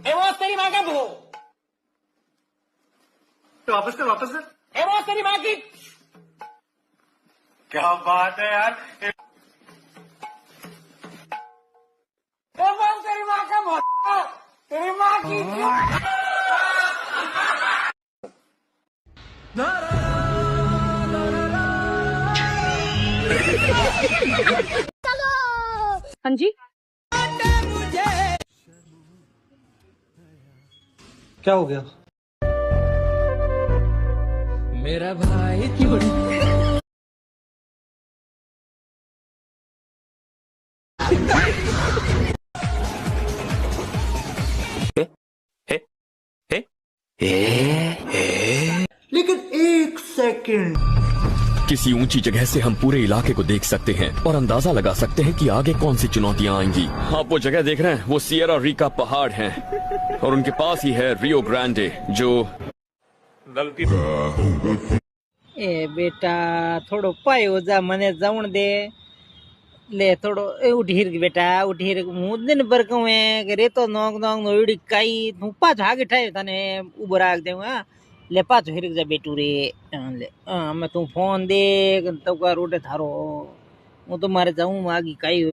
ए वो तेरी माँ का भो तो वापस कर ए वो तेरी माँ की क्या बात है यार ए वो तेरी माँ का भो तेरी माँ की हाँ जी, क्या हो गया? मेरा भाई लेकिन एक सेकंड, किसी ऊंची जगह से हम पूरे इलाके को देख सकते हैं और अंदाजा लगा सकते हैं कि आगे कौन सी चुनौतियां आएंगी। आप वो जगह देख रहे हैं, वो सियरा रिका पहाड़ हैं और उनके पास ही है रियो ग्रांडे, जो ए बेटा थोड़ो पायो जा मने जाऊन दे ले थोड़ो ए उठीर के बेटा उठीर હું दिन भर कहूँ કે રેતો નોંગ નોંગ નોડી કાઈ હું પાછો આગે ઠાય તને ઉભો રાખ દઉં હા ले पाछो हिरक जा बेटू रे ले मैं तू फोन दे तो का रोटे थारो હું તો મારે જાઉં આગી કાઈ